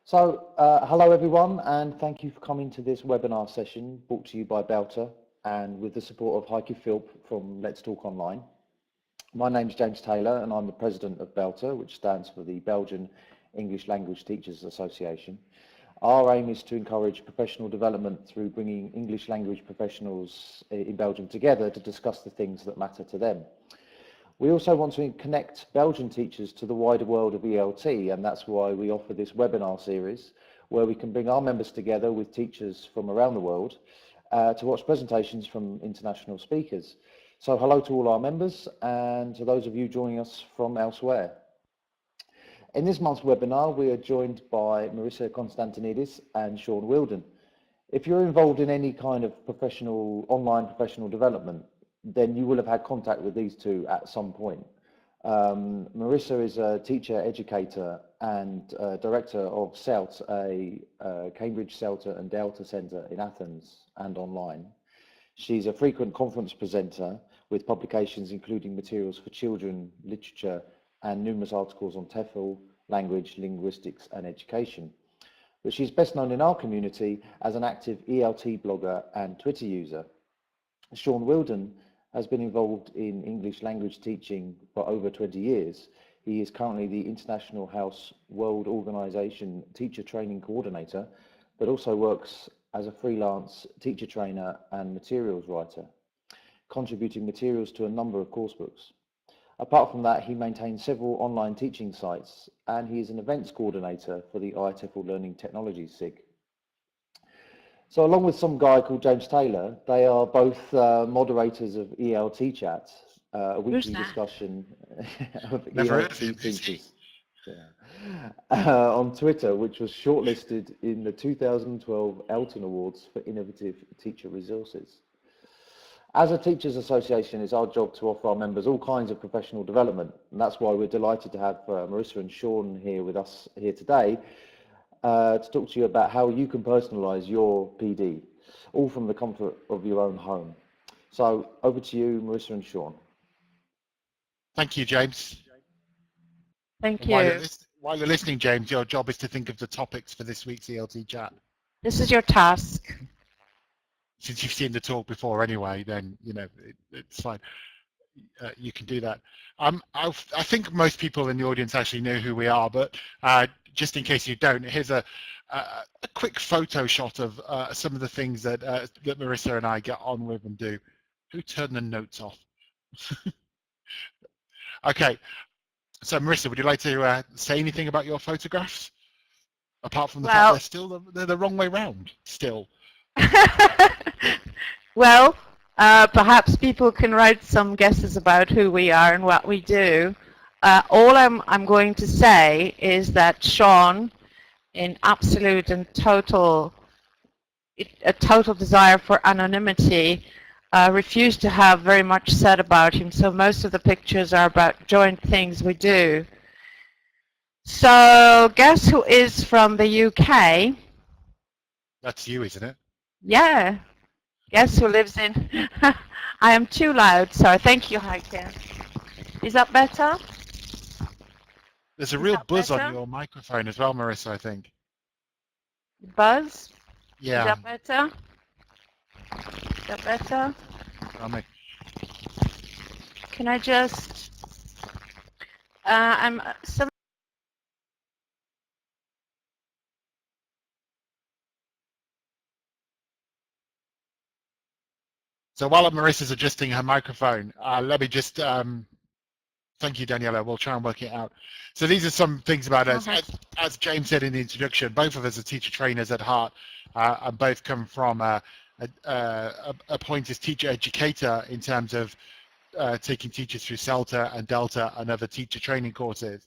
Hello everyone, and thank you for coming to this webinar session brought to you by BELTA and with the support of Heike Philp from Let's Talk Online. My name is James Taylor and I'm the president of BELTA, which stands for the Belgian English Language Teachers Association. Our aim is to encourage professional development through bringing English language professionals in Belgium together to discuss the things that matter to them. We also want to connect Belgian teachers to the wider world of ELT, and that's why we offer this webinar series where we can bring our members together with teachers from around the world to watch presentations from international speakers. So hello to all our members and to those of you joining us from elsewhere. In this month's webinar, we are joined by Marisa Constantinides and Shaun Wilden. If you're involved in any kind of online professional development, then you will have had contact with these two at some point. Marisa is a teacher, educator and director of CELT, a Cambridge, CELTA and Delta Centre in Athens and online. She's a frequent conference presenter with publications including materials for children, literature and numerous articles on TEFL, language, linguistics and education. But she's best known in our community as an active ELT blogger and Twitter user. Shaun Wilden has been involved in English language teaching for over 20 years. He is currently the International House World Organization Teacher Training Coordinator, but also works as a freelance teacher trainer and materials writer, contributing materials to a number of coursebooks. Apart from that, he maintains several online teaching sites and he is an events coordinator for the ITEFL Learning Technologies SIG. So along with some guy called James Taylor, they are both moderators of ELT Chat, a weekly discussion of ELT teachers on Twitter, which was shortlisted in the 2012 Elton Awards for Innovative Teacher Resources. As a teachers association, it's our job to offer our members all kinds of professional development, and that's why we're delighted to have Marisa and Shaun here with us here today. To talk to you about how you can personalise your PD, all from the comfort of your own home. So over to you, Marisa and Shaun. Thank you, James. Thank you. While you're listening, James, your job is to think of the topics for this week's ELT chat. This is your task. Since you've seen the talk before anyway, then it's fine. You can do that. I think most people in the audience actually know who we are, but just in case you don't, here's a quick photo shot of some of the things that that Marisa and I get on with and do. Who turned the notes off? Okay, so Marisa, would you like to say anything about your photographs? Apart from the fact they're the wrong way round still. Well, perhaps people can write some guesses about who we are and what we do. All I'm going to say is that Shaun, in absolute and total desire for anonymity, refused to have very much said about him. So most of the pictures are about joint things we do. So guess who is from the UK? That's you, isn't it? Yeah. Guess who lives in... I am too loud, sorry. Thank you, Heike. Is that better? There's a real buzz on your microphone as well, Marisa, I think. Buzz? Yeah. Is that better? Is that better? Can I just... So while Marissa's adjusting her microphone, let me just thank you, Daniela. We'll try and work it out. So these are some things about us. As James said in the introduction, both of us are teacher trainers at heart, and both come from a point as teacher educator in terms of taking teachers through CELTA and Delta and other teacher training courses.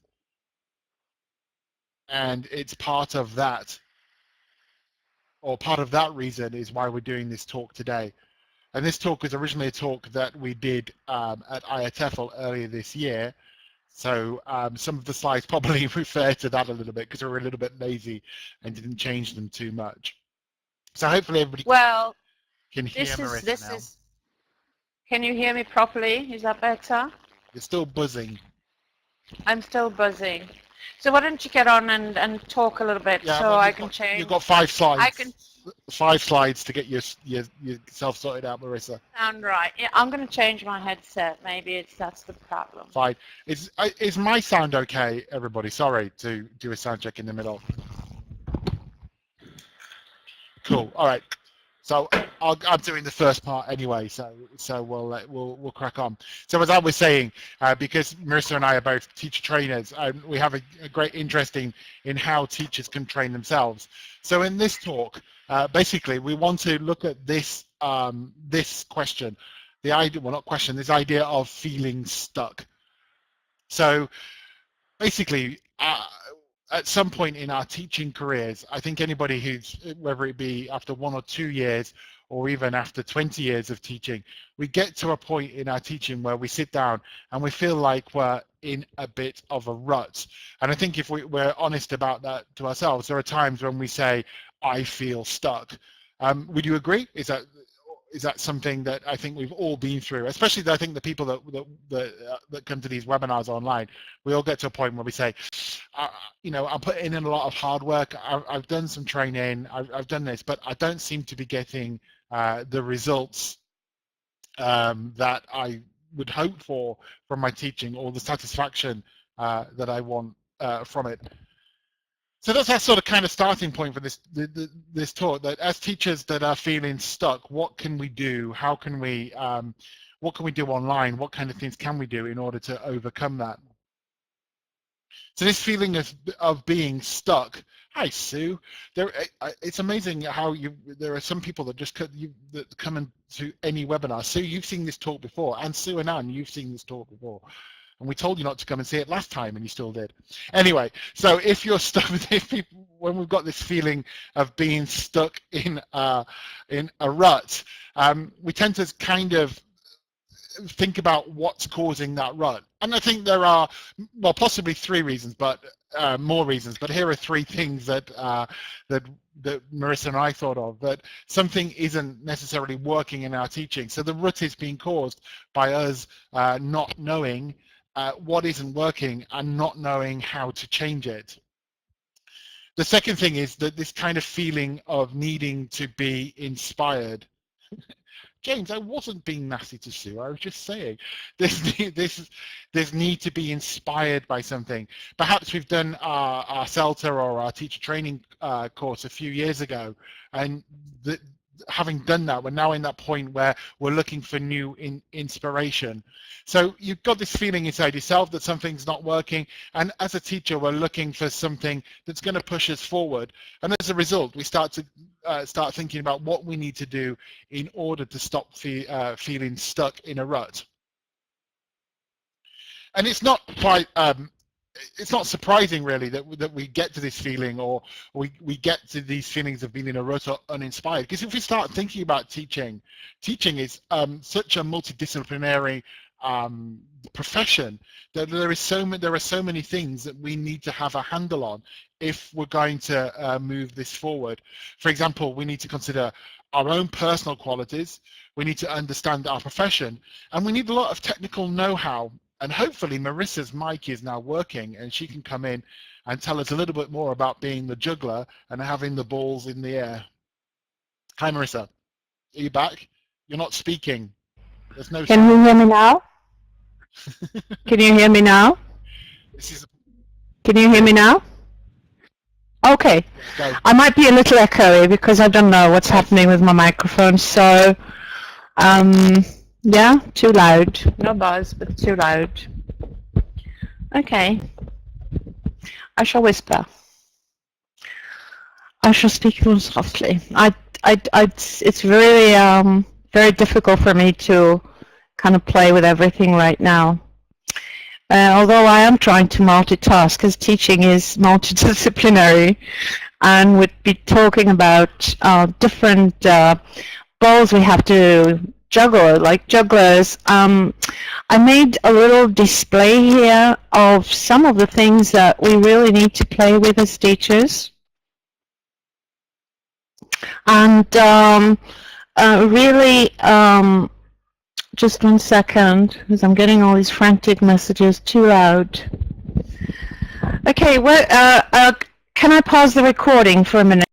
And it's part of that, or part of that reason is why we're doing this talk today. And this talk was originally a talk that we did at ITEFL earlier this year. So some of the slides probably refer to that a little bit because we were a little bit lazy and didn't change them too much. So hopefully everybody can hear Marisa now. Can you hear me properly? Is that better? You're still buzzing. I'm still buzzing. So why don't you get on and talk a little bit so well, I can change. You've got 5 slides. I can 5 slides to get yourself sorted out, Marisa. sound right. Yeah, I'm going to change my headset. Maybe that's the problem. Fine. Is my sound okay, everybody? Sorry to do a sound check in the middle. Cool. All right. So I'm doing the first part anyway. So we'll crack on. So as I was saying, because Marisa and I are both teacher trainers, we have a great interest in how teachers can train themselves. So in this talk, basically, we want to look at this this question, the idea, well, not question, this idea of feeling stuck. So basically, at some point in our teaching careers, I think anybody who's, whether it be after 1 or 2 years or even after 20 years of teaching, we get to a point in our teaching where we sit down and we feel like we're in a bit of a rut. And I think if we're honest about that to ourselves, there are times when we say, I feel stuck. Would you agree? Is that something that I think we've all been through? Especially, I think the people that come to these webinars online, we all get to a point where we say, you know, I'm putting in a lot of hard work. I've done some training. I've done this, but I don't seem to be getting the results that I would hope for from my teaching, or the satisfaction that I want from it. So that's our sort of kind of starting point for this talk, that as teachers that are feeling stuck, what can we do? How can we, what can we do online? What kind of things can we do in order to overcome that? So this feeling of being stuck. Hi, Sue. It's amazing how there are some people that just that come into any webinar. Sue, you've seen this talk before, and Sue and Anne, you've seen this talk before. And we told you not to come and see it last time, and you still did. Anyway, so if you're stuck, when we've got this feeling of being stuck in a rut, we tend to kind of think about what's causing that rut. And I think there are, well, possibly 3 reasons, but more reasons. But here are 3 things that Marisa and I thought of, that something isn't necessarily working in our teaching. So the rut is being caused by us not knowing what isn't working and not knowing how to change it. The second thing is that this kind of feeling of needing to be inspired. James, I wasn't being nasty to Sue. I was just saying there's need to be inspired by something. Perhaps we've done our CELTA or our teacher training course a few years ago, and having done that, we're now in that point where we're looking for new inspiration. So you've got this feeling inside yourself that something's not working, and as a teacher, we're looking for something that's going to push us forward. And as a result, we start thinking about what we need to do in order to stop feeling stuck in a rut. And it's not quite. It's not surprising, really, that we get to this feeling, or we get to these feelings of being in a rut or uninspired. Because if we start thinking about teaching is such a multidisciplinary profession that there are so many things that we need to have a handle on if we're going to move this forward. For example, we need to consider our own personal qualities. We need to understand our profession, and we need a lot of technical know-how. And hopefully Marisa's mic is now working, and she can come in and tell us a little bit more about being the juggler and having the balls in the air. Hi, Marisa. Are you back? You're not speaking. There's no Can sound. you hear me now? Can you hear me now? Can you hear me now? Okay. Go. I might be a little echoey because I don't know what's happening with my microphone. So, yeah, too loud. No buzz, but too loud. Okay. I shall whisper. I shall speak more softly. It's really very difficult for me to kind of play with everything right now. Although I am trying to multitask, because teaching is multidisciplinary, and we'd be talking about different balls we have to juggle, like jugglers. I made a little display here of some of the things that we really need to play with as teachers. And really, just 1 second, because I'm getting all these frantic messages, too loud. Okay, well, can I pause the recording for a minute?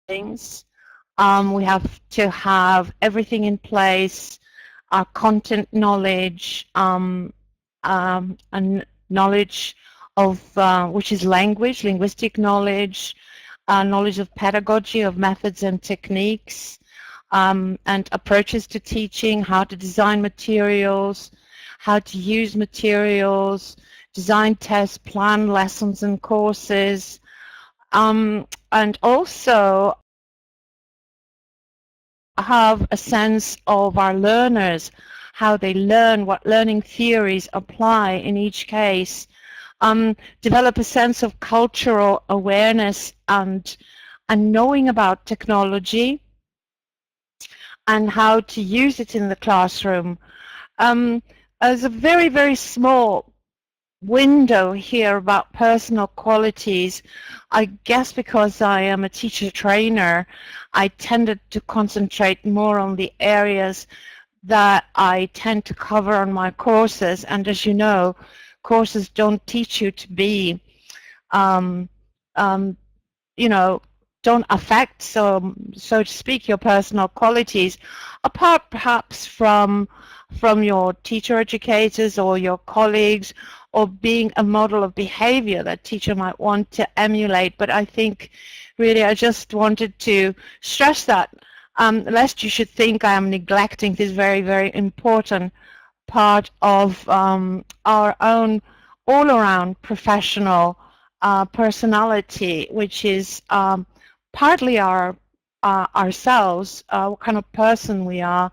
We have to have everything in place, our content knowledge, and knowledge of which is language, linguistic knowledge, knowledge of pedagogy, of methods and techniques, and approaches to teaching, how to design materials, how to use materials, design tests, plan lessons and courses, and also have a sense of our learners, how they learn, what learning theories apply in each case, develop a sense of cultural awareness and knowing about technology and how to use it in the classroom. As a very, very small window here about personal qualities, I guess because I am a teacher trainer, I tended to concentrate more on the areas that I tend to cover on my courses. And as you know, courses don't teach you to be, you know, don't affect, so to speak, your personal qualities, apart perhaps from your teacher educators or your colleagues, or being a model of behavior that teacher might want to emulate. But I think really I just wanted to stress that, lest you should think I am neglecting this very, very important part of our own all-around professional personality, which is partly our ourselves, what kind of person we are,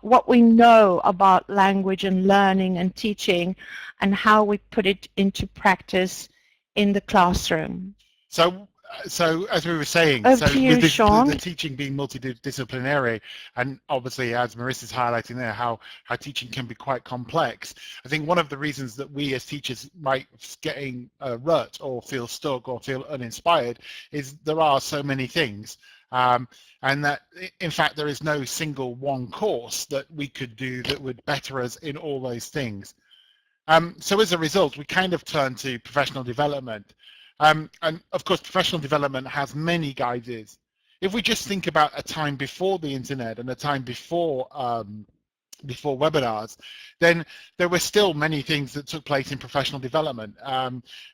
what we know about language and learning and teaching, and how we put it into practice in the classroom. So as we were saying, Over to you, with Shaun. the teaching being multidisciplinary, and obviously as Marissa's highlighting there, how teaching can be quite complex, I think one of the reasons that we as teachers might getting a rut or feel stuck or feel uninspired is there are so many things. And that in fact there is no single one course that we could do that would better us in all those things. So as a result, we kind of turn to professional development. And of course, professional development has many guises. If we just think about a time before the internet and a time before webinars, then there were still many things that took place in professional development.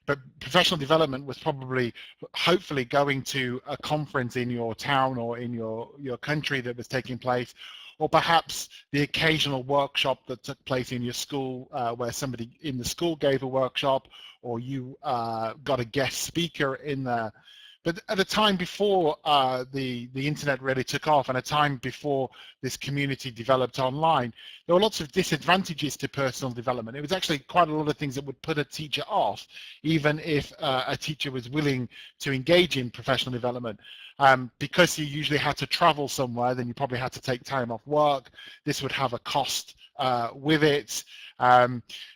But professional development was probably, hopefully, going to a conference in your town or in your country that was taking place, or perhaps the occasional workshop that took place in your school, where somebody in the school gave a workshop, or you got a guest speaker in there. But at a time before the internet really took off, and a time before this community developed online, there were lots of disadvantages to personal development. It was actually quite a lot of things that would put a teacher off, even if a teacher was willing to engage in professional development. Because you usually had to travel somewhere, then you probably had to take time off work. This would have a cost with it.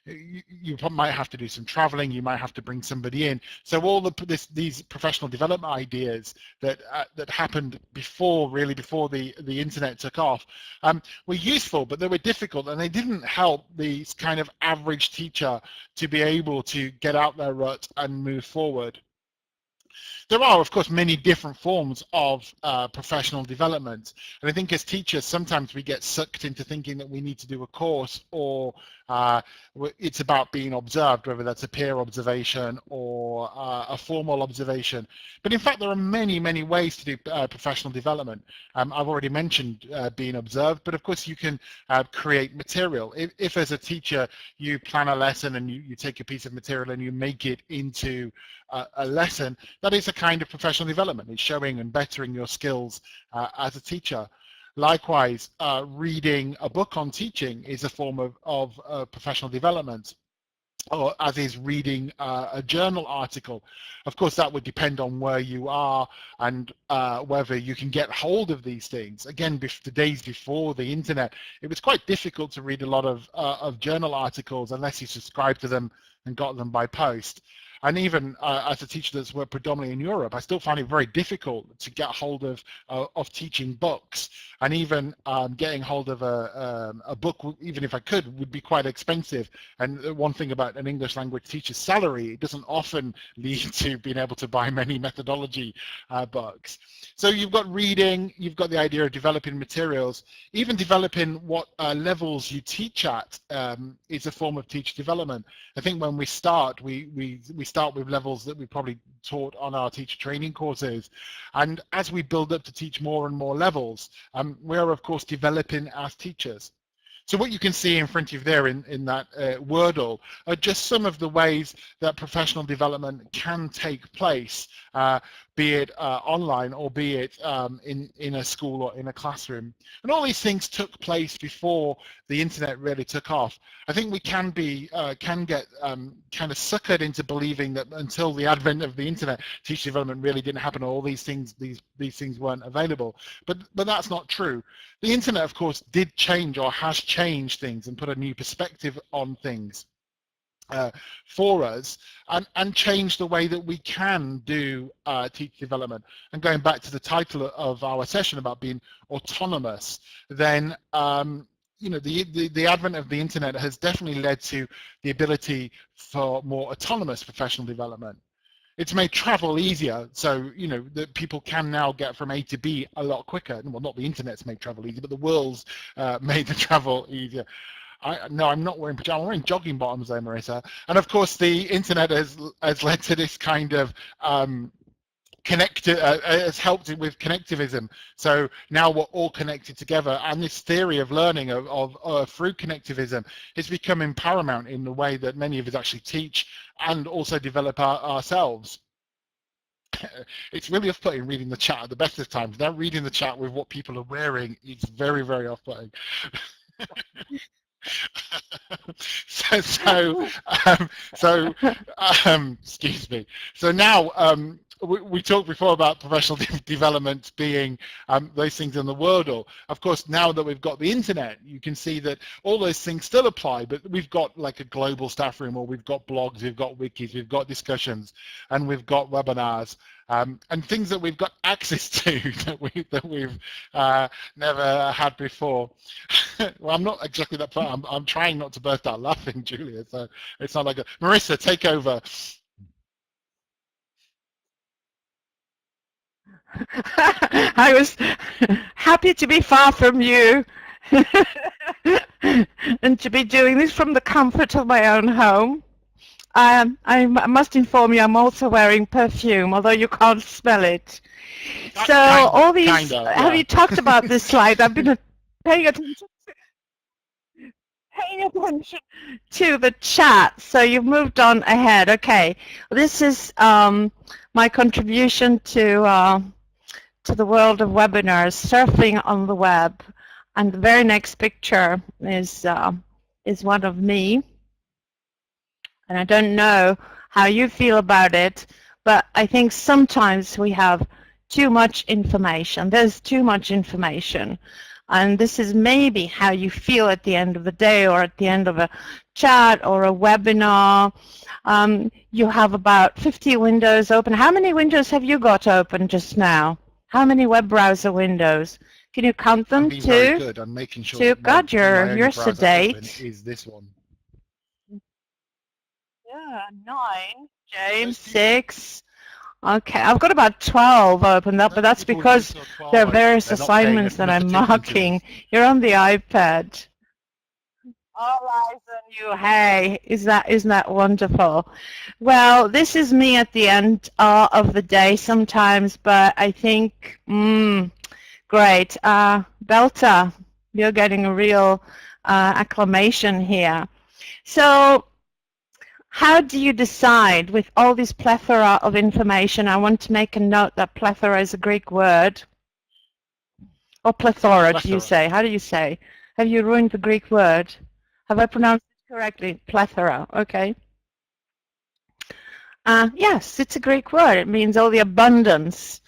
You might have to do some traveling, you might have to bring somebody in. So all these professional development ideas that happened before the internet took off were useful, but they were difficult, and they didn't help the kind of average teacher to be able to get out their rut and move forward. There are, of course, many different forms of professional development. And I think as teachers, sometimes we get sucked into thinking that we need to do a course, or it's about being observed, whether that's a peer observation or a formal observation. But in fact, there are many, many ways to do professional development. I've already mentioned being observed, but of course you can create material. If as a teacher you plan a lesson and you take a piece of material and you make it into a lesson, that is a kind of professional development. It's showing and bettering your skills as a teacher. Likewise, reading a book on teaching is a form of professional development, or as is reading a journal article. Of course, that would depend on where you are and whether you can get hold of these things. Again, the days before the internet, it was quite difficult to read a lot of journal articles unless you subscribed to them and got them by post. And even as a teacher that's worked predominantly in Europe, I still find it very difficult to get hold of teaching books. And even getting hold of a book, even if I could, would be quite expensive. And one thing about an English language teacher's salary, it doesn't often lead to being able to buy many methodology books. So you've got reading, you've got the idea of developing materials, even developing what levels you teach at is a form of teacher development. I think when we start, we start with levels that we probably taught on our teacher training courses. And as we build up to teach more and more levels, we are of course developing as teachers. So what you can see in front of you there in that Wordle are just some of the ways that professional development can take place, be it online or be it in a school or in a classroom. And all these things took place before the internet really took off. I think we can get kind of suckered into believing that until the advent of the internet, teacher development really didn't happen, or all these things weren't available. But that's not true. The internet, of course, did change or has changed things and put a new perspective on things for us, and change the way that we can do teacher development. And going back to the title of our session about being autonomous, then you know, the advent of the internet has definitely led to the ability for more autonomous professional development. It's made travel easier, so you know that people can now get from A to B a lot quicker. Well, not the internet's made travel easier, but the world's made the travel easier. No, I'm not wearing pajamas. I'm wearing jogging bottoms there, Marisa. And of course, the internet has led to this kind of has helped it with connectivism. So now we're all connected together, and this theory of learning through connectivism is becoming paramount in the way that many of us actually teach and also develop ourselves. It's really off-putting reading the chat at the best of times. Now reading the chat with what people are wearing is very, very off-putting. Excuse me. So now we talked before about professional development being those things in the Wordle. Of course, now that we've got the internet, you can see that all those things still apply, but we've got like a global staff room, or we've got blogs, we've got wikis, we've got discussions, and we've got webinars, and things that we've got access to that we've never had before. Well, I'm not exactly that far. I'm trying not to burst out laughing, Julia, so it's not like Marisa, take over. I was happy to be far from you and to be doing this from the comfort of my own home. I must inform you I'm also wearing perfume, although you can't smell it. So all these, yeah. Have you talked about this slide? I've been paying attention to the chat, so you've moved on ahead. Okay, this is my contribution to the world of webinars, surfing on the web, and the very next picture is one of me. And I don't know how you feel about it, but I think sometimes we have too much information. There's too much information. And this is maybe how you feel at the end of the day, or at the end of a chat or a webinar. You have about 50 windows open. How many windows have you got open just now? How many web browser windows? Can you count them? Two? Very good. I'm making sure. Two. God, you're sedate. Is this one? Yeah, 9. James, 6. Okay, I've got about 12 opened up, but that's because there are various assignments that I'm marking. You're on the iPad. All eyes on you. Hey, isn't that wonderful? Well, this is me at the end of the day sometimes, but I think, great. BELTA, you're getting a real acclamation here. So, how do you decide with all this plethora of information? I want to make a note that plethora is a Greek word. Or plethora, do you say? How do you say? Have you ruined the Greek word? Have I pronounced it correctly? Plethora, okay. Yes, it's a Greek word. It means all the abundance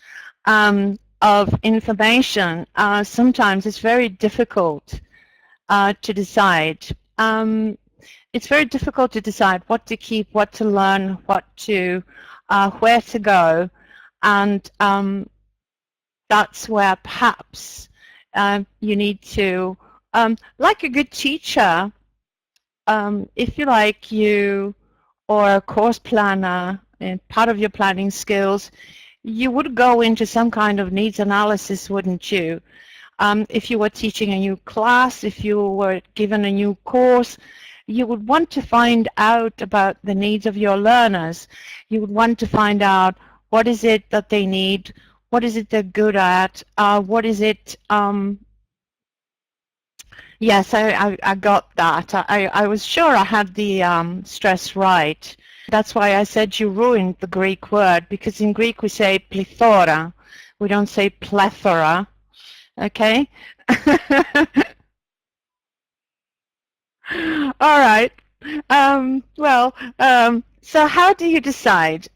of information. Sometimes it's very difficult to decide. it's very difficult to decide what to keep, what to learn, what to, where to go, and that's where perhaps you need to, like a good teacher, if you like, you or a course planner, and part of your planning skills, you would go into some kind of needs analysis, wouldn't you? If you were teaching a new class, if you were given a new course, you would want to find out about the needs of your learners. You would want to find out what is it that they need, what is it they're good at, what is it... Yes, I got that. I was sure I had the stress right. That's why I said you ruined the Greek word, because in Greek we say plethora. We don't say plethora. Okay? All right. So how do you decide?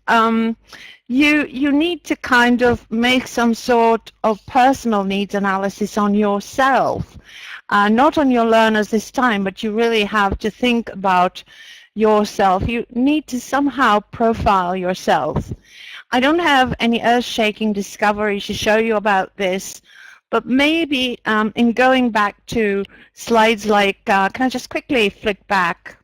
You need to kind of make some sort of personal needs analysis on yourself. Not on your learners this time, but you really have to think about yourself. You need to somehow profile yourself. I don't have any earth-shaking discoveries to show you about this, but maybe in going back to slides like, can I just quickly flick back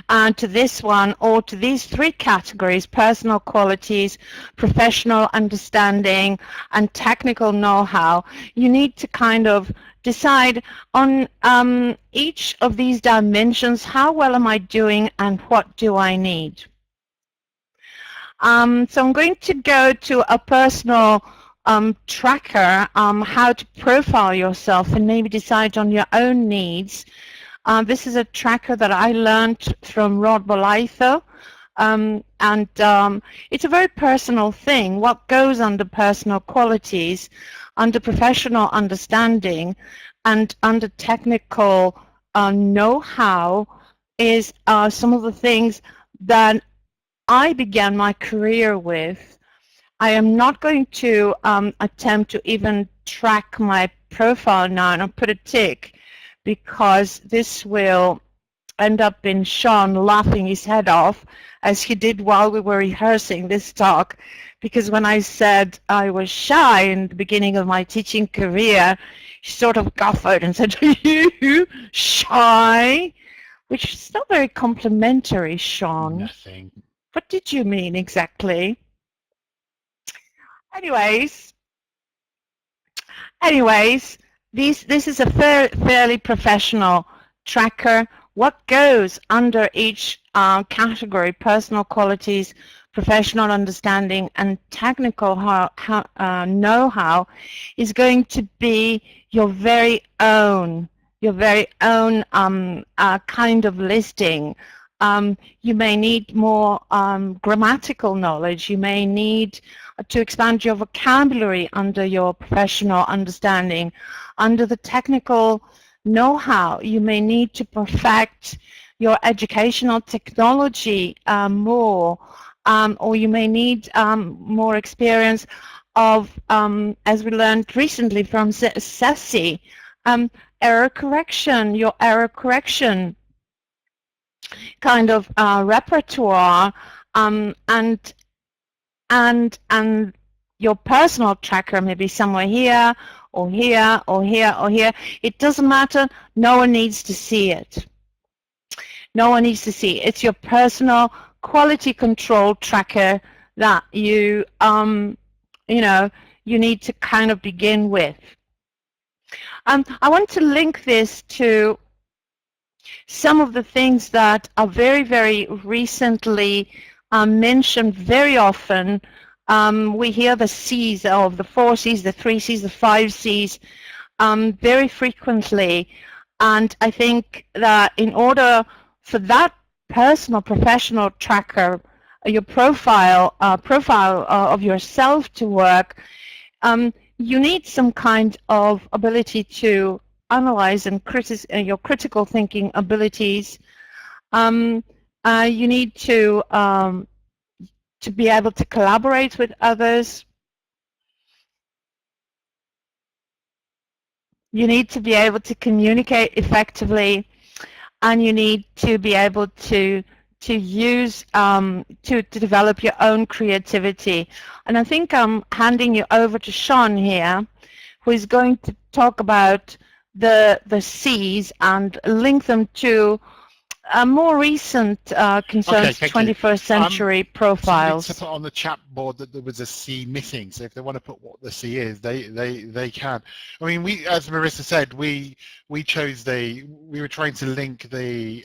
to this one, or to these three categories: personal qualities, professional understanding, and technical know-how. You need to kind of decide on each of these dimensions, how well am I doing and what do I need? So I'm going to go to a personal tracker, how to profile yourself and maybe decide on your own needs. This is a tracker that I learned from Rod Bolaitho, and it's a very personal thing. What goes under personal qualities, under professional understanding, and under technical know-how is some of the things that I began my career with. I am not going to attempt to even track my profile now and I'll put a tick, because this will end up in Shaun laughing his head off, as he did while we were rehearsing this talk, because when I said I was shy in the beginning of my teaching career, he sort of guffawed and said, "Are you shy?" Which is not very complimentary, Shaun. Nothing. What did you mean exactly? Anyways, this is a fairly professional tracker. What goes under each category, personal qualities, professional understanding, and technical know-how, is going to be your very own kind of listing. You may need more grammatical knowledge. You may need to expand your vocabulary under your professional understanding. Under the technical know-how, you may need to perfect your educational technology more, or you may need more experience of, as we learned recently from Ceci, error correction, your error correction kind of repertoire, and your personal tracker may be somewhere here or here or here or here. It doesn't matter. No one needs to see it. No one needs to see it. It's your personal quality control tracker that you you need to kind of begin with. I want to link this to some of the things that are very, very recently mentioned very often. We hear the C's, of the 4 C's, the 3 C's, the 5 C's very frequently. And I think that in order for that personal professional tracker, your profile of yourself to work, you need some kind of ability to analyze and your critical thinking abilities. You need to be able to collaborate with others. you need to be able to communicate effectively, and you need to be able to use to develop your own creativity. And I think I'm handing you over to Shaun here, who is going to talk about the C's and link them to more recent concerns Okay, thank you. 21st century Somebody profiles. to put on the chat board that there was a C missing, so if they want to put what the C is, they can. I mean, we, as Marisa said, we chose we were trying to link the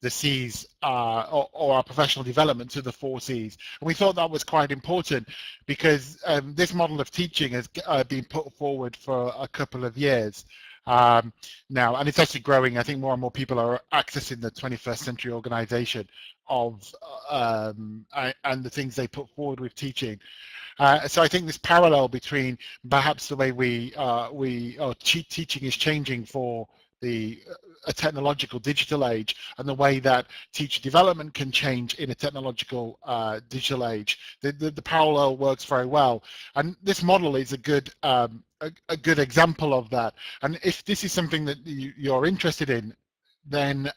C's or our professional development to the 4 C's, and we thought that was quite important because this model of teaching has been put forward for a couple of years now, and it's actually growing. I think more and more people are accessing the 21st century organization of and the things they put forward with teaching. So I think this parallel between perhaps the way teaching is changing for a technological digital age, and the way that teacher development can change in a technological digital age. The parallel works very well, and this model is a good example of that. And if this is something that you're interested in, then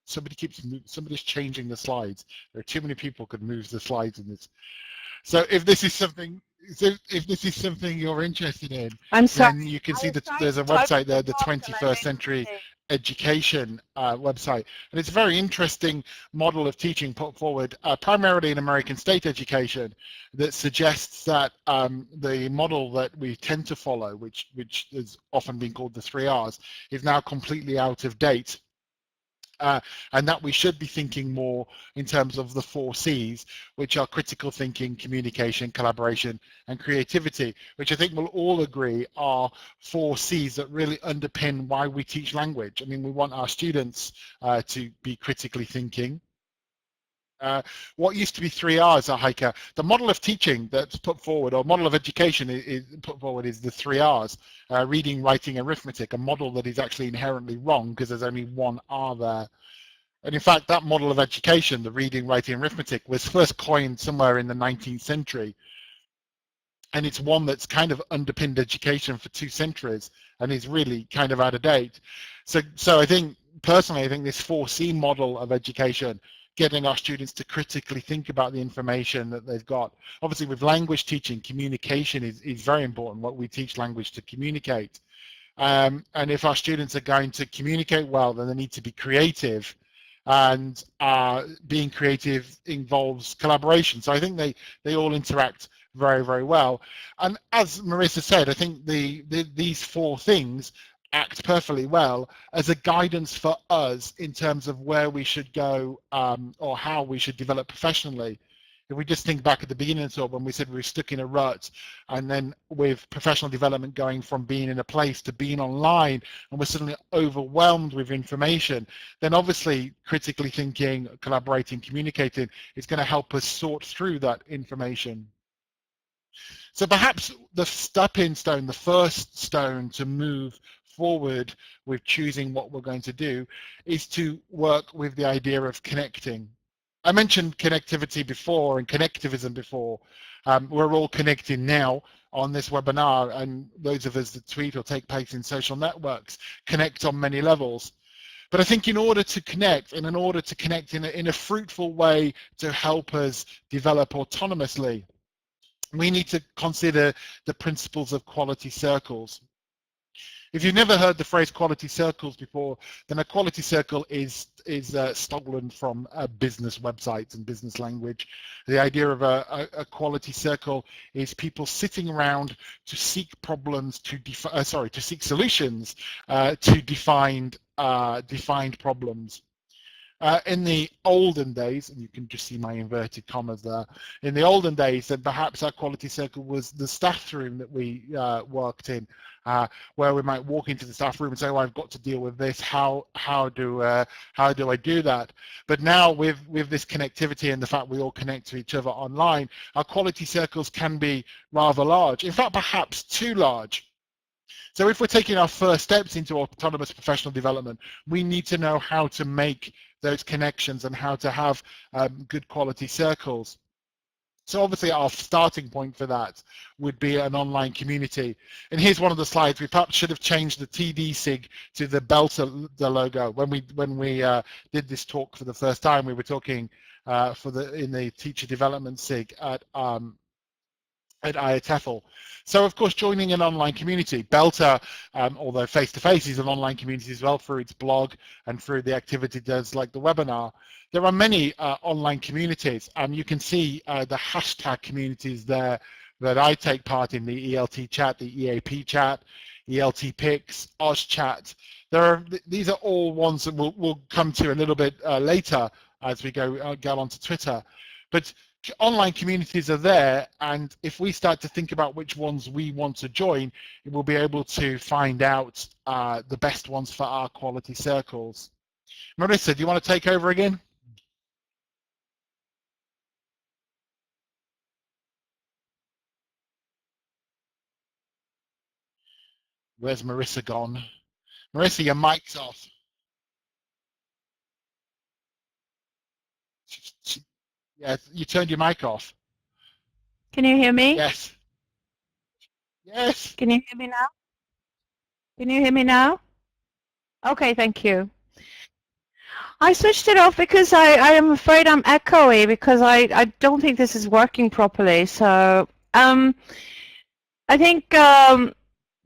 somebody's changing the slides. There are too many people could move the slides in this. So if this is something you're interested in, then you can see that there's a website there, the 21st Century Education website, and it's a very interesting model of teaching put forward primarily in American state education that suggests that the model that we tend to follow, which has often been called the 3 R's, is now completely out of date. And that we should be thinking more in terms of the 4 C's, which are critical thinking, communication, collaboration, and creativity, which I think we'll all agree are 4 C's that really underpin why we teach language. I mean, we want our students to be critically thinking. What used to be 3 R's, Heike, the model of teaching that's put forward, or model of education is put forward, is the 3 R's, reading, writing, arithmetic, a model that is actually inherently wrong because there's only 1 R there. And in fact, that model of education, the reading, writing, arithmetic, was first coined somewhere in the 19th century. And it's one that's kind of underpinned education for 2 centuries and is really kind of out of date. So I think, personally, I think this 4C model of education, getting our students to critically think about the information that they've got. Obviously, with language teaching, communication is very important, what we teach language to communicate. And if our students are going to communicate well, then they need to be creative. And being creative involves collaboration. So I think they all interact very, very well. And as Marisa said, I think these 4 things act perfectly well as a guidance for us in terms of where we should go or how we should develop professionally. If we just think back at the beginning of the talk when we said we were stuck in a rut, and then with professional development going from being in a place to being online, and we're suddenly overwhelmed with information, then obviously critically thinking, collaborating, communicating is going to help us sort through that information. So perhaps the stepping stone, the first stone to move forward with choosing what we're going to do, is to work with the idea of connecting. I mentioned connectivity before and connectivism before. We're all connecting now on this webinar, and those of us that tweet or take part in social networks connect on many levels. But I think in order to connect, and in order to connect in a fruitful way to help us develop autonomously, we need to consider the principles of quality circles. If you've never heard the phrase quality circles before, then a quality circle is stolen from business websites and business language. The idea of a quality circle is people sitting around to seek problems, to seek solutions to defined problems. In the olden days, and you can just see my inverted commas there, in the olden days, then perhaps our quality circle was the staff room that we worked in, where we might walk into the staff room and say, "Well, I've got to deal with this. How do I do that?" But now with this connectivity and the fact we all connect to each other online, our quality circles can be rather large. In fact, perhaps too large. So if we're taking our first steps into autonomous professional development, we need to know how to make those connections and how to have good quality circles. So obviously our starting point for that would be an online community. And here's one of the slides. We perhaps should have changed the TD SIG to the BELTA the logo. When we did this talk for the first time, we were talking in the teacher development SIG at IATEFL. So of course, joining an online community, BELTA, although face-to-face is an online community as well through its blog and through the activity it does like the webinar, there are many online communities, and you can see the hashtag communities there that I take part in: the ELT chat, the EAP chat, ELT Pics, Oz chat. These are all ones that we'll come to a little bit later as we go onto Twitter. But online communities are there, and if we start to think about which ones we want to join, we'll be able to find out the best ones for our quality circles. Marisa, do you want to take over again? Where's Marisa gone? Marisa, your mic's off. Yeah, you turned your mic off. Can you hear me? Yes. Yes. Can you hear me now? Can you hear me now? Okay, thank you. I switched it off because I am afraid I'm echoey because I don't think this is working properly. So I think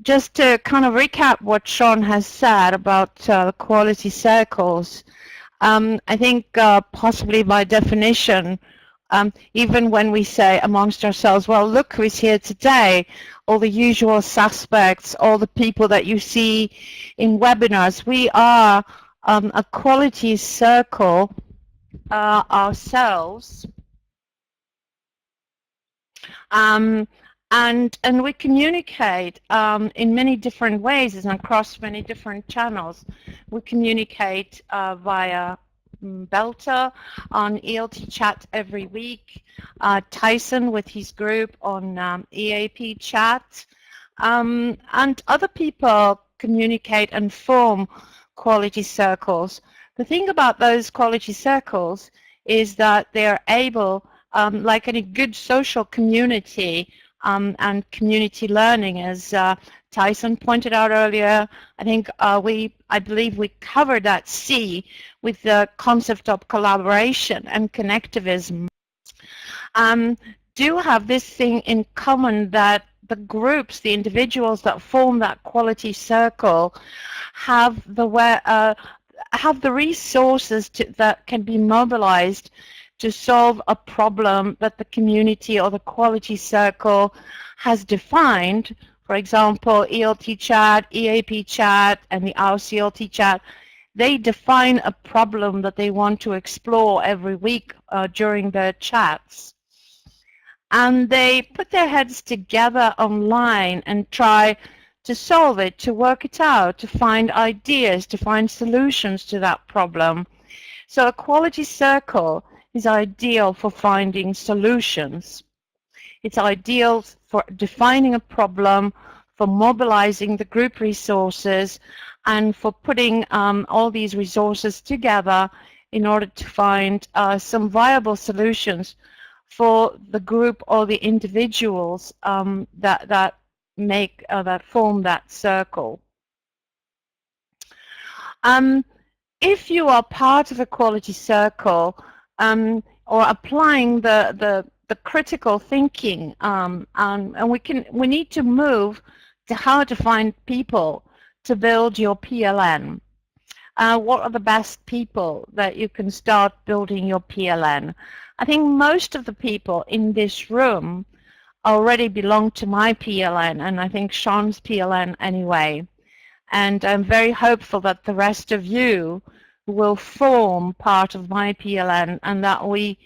just to kind of recap what Shaun has said about quality circles, I think possibly by definition, even when we say amongst ourselves, well, look who's here today, all the usual suspects, all the people that you see in webinars, we are a quality circle ourselves. And we communicate in many different ways and across many different channels. We communicate via BELTA on ELT chat every week, Tyson with his group on EAP chat, and other people communicate and form quality circles. The thing about those quality circles is that they're able, like any good social community, and community learning, as Tyson pointed out earlier. I think I believe we covered that C with the concept of collaboration and connectivism. Do have this thing in common, that the groups, the individuals that form that quality circle, have the resources that can be mobilized to solve a problem that the community or the quality circle has defined. For example, ELT chat, EAP chat, and the ELT chat, they define a problem that they want to explore every week during their chats. And they put their heads together online and try to solve it, to work it out, to find ideas, to find solutions to that problem. So a quality circle is ideal for finding solutions. It's ideal for defining a problem, for mobilizing the group resources, and for putting all these resources together in order to find some viable solutions for the group or the individuals that form that circle. If you are part of a quality circle, or applying the critical thinking, and we need to move to how to find people to build your PLN. What are the best people that you can start building your PLN? I think most of the people in this room already belong to my PLN, and I think Shaun's PLN anyway. And I'm very hopeful that the rest of you will form part of my PLN, and that we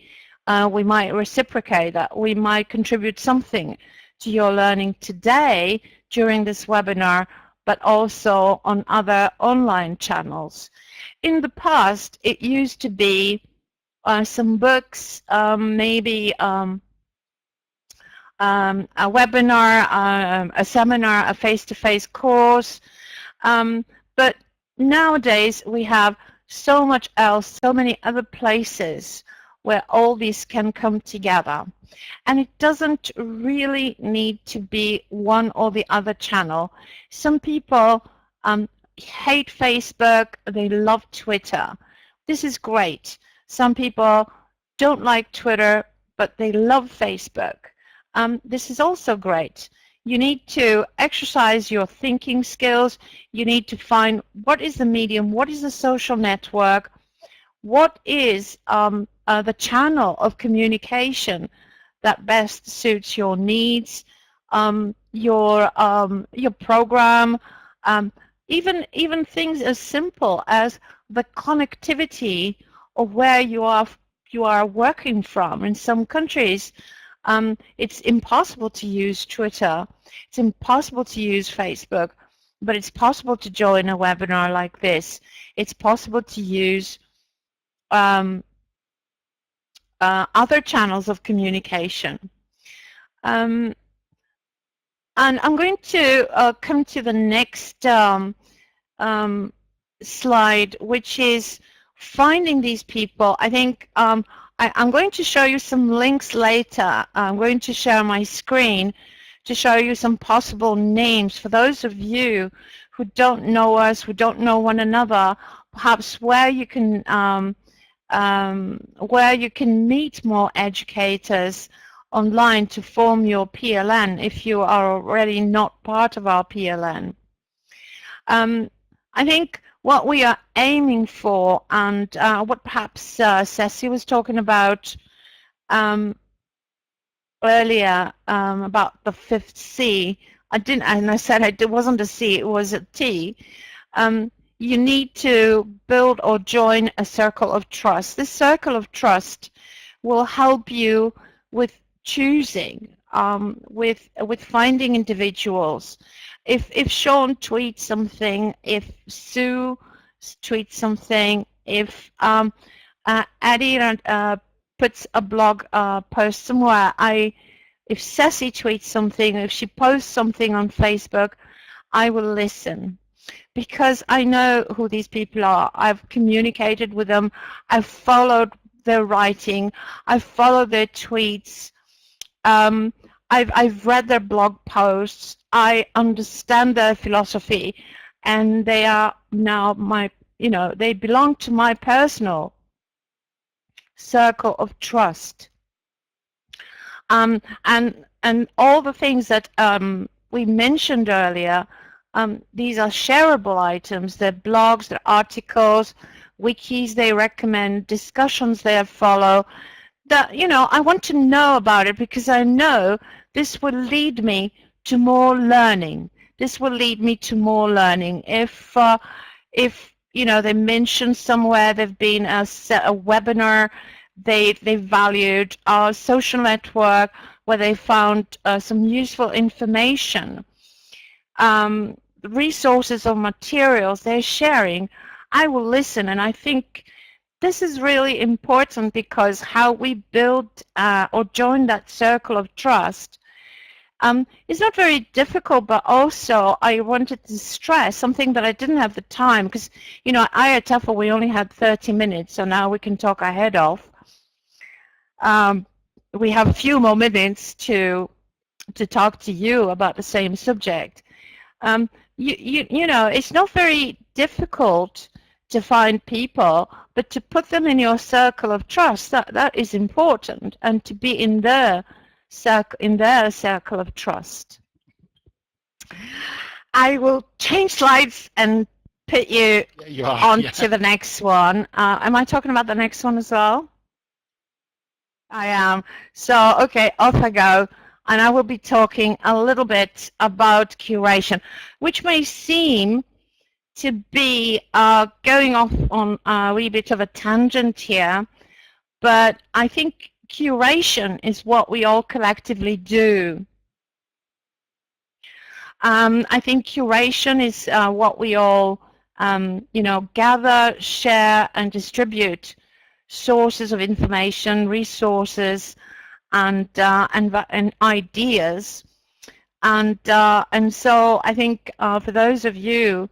might reciprocate, that we might contribute something to your learning today during this webinar, but also on other online channels. In the past, it used to be some books, maybe a webinar, a seminar, a face-to-face course, but nowadays we have so much else, so many other places where all these can come together. And it doesn't really need to be one or the other channel. Some people hate Facebook, they love Twitter. This is great. Some people don't like Twitter, but they love Facebook. This is also great. You need to exercise your thinking skills. You need to find what is the medium, what is the social network, what is the channel of communication that best suits your needs, your program, even things as simple as the connectivity of where you are working from. In some countries, it's impossible to use Twitter, it's impossible to use Facebook, but it's possible to join a webinar like this. It's possible to use other channels of communication. And I'm going to come to the next slide, which is finding these people. I think I'm going to show you some links later. I'm going to share my screen to show you some possible names for those of you who don't know us, who don't know one another, perhaps where you can meet more educators online to form your PLN if you are already not part of our PLN. I think what we are aiming for, and what perhaps Ceci was talking about earlier about the 5th C. I said it wasn't a C, it was a T. You need to build or join a circle of trust. This circle of trust will help you with choosing, with finding individuals. If Shaun tweets something, if Sue tweets something, if Addie puts a blog post somewhere, if Ceci tweets something, if she posts something on Facebook, I will listen, because I know who these people are. I've communicated with them. I've followed their writing. I've followed their tweets. I've read their blog posts. I understand their philosophy, and they are now they belong to my personal circle of trust. And all the things that we mentioned earlier, these are shareable items. They're blogs, they're articles, wikis they recommend, discussions they follow. That, I want to know about it, because I know this will lead me to more learning. This will lead me to more learning. If they mention somewhere they've been a webinar they valued, our social network where they found some useful information, resources or materials they're sharing, I will listen. And I think this is really important, because how we build or join that circle of trust is not very difficult, but also I wanted to stress something that I didn't have the time, because at TEFL we only had 30 minutes, so now we can talk ahead of. We have a few more minutes to talk to you about the same subject. It's not very difficult to find people, but to put them in your circle of trust, that is important, and to be in their circle of trust. I will change slides and put you on to the next one. Am I talking about the next one as well? I am. So, okay, off I go. And I will be talking a little bit about curation, which may seem to be going off on a wee bit of a tangent here, but I think curation is what we all collectively do. I think curation is what we all, gather, share, and distribute sources of information, resources, and ideas. And so I think for those of you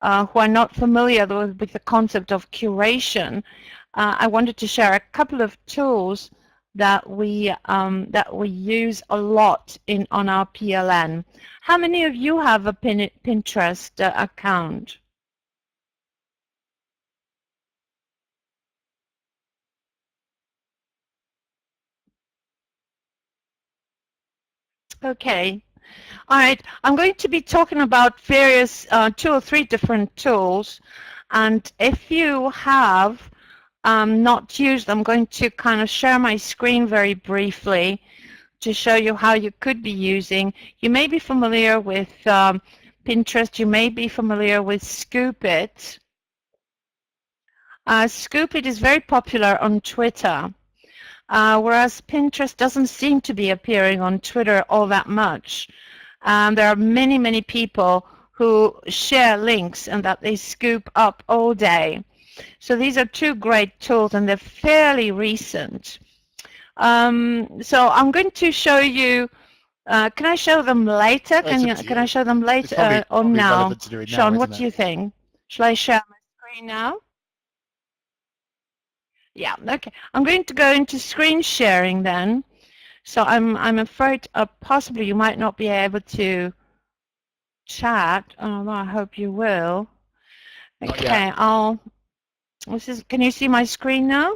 who are not familiar with the concept of curation, I wanted to share a couple of tools that we use a lot on our PLN. How many of you have a Pinterest account? Okay. All right. I'm going to be talking about various 2 or 3 different tools, and if you have not used, I'm going to kind of share my screen very briefly to show you how you could be using. You may be familiar with Pinterest. You may be familiar with Scoop.it. Scoop.it is very popular on Twitter, whereas Pinterest doesn't seem to be appearing on Twitter all that much. There are many, many people who share links and that they scoop up all day. So these are 2 great tools, and they're fairly recent. So I'm going to show you. Can I show them later? Can I show them later or now? Shaun, what do you think? Shall I share my screen now? Yeah. Okay. I'm going to go into screen sharing then. So I'm afraid possibly you might not be able to chat. Oh, I hope you will. Okay. Can you see my screen now?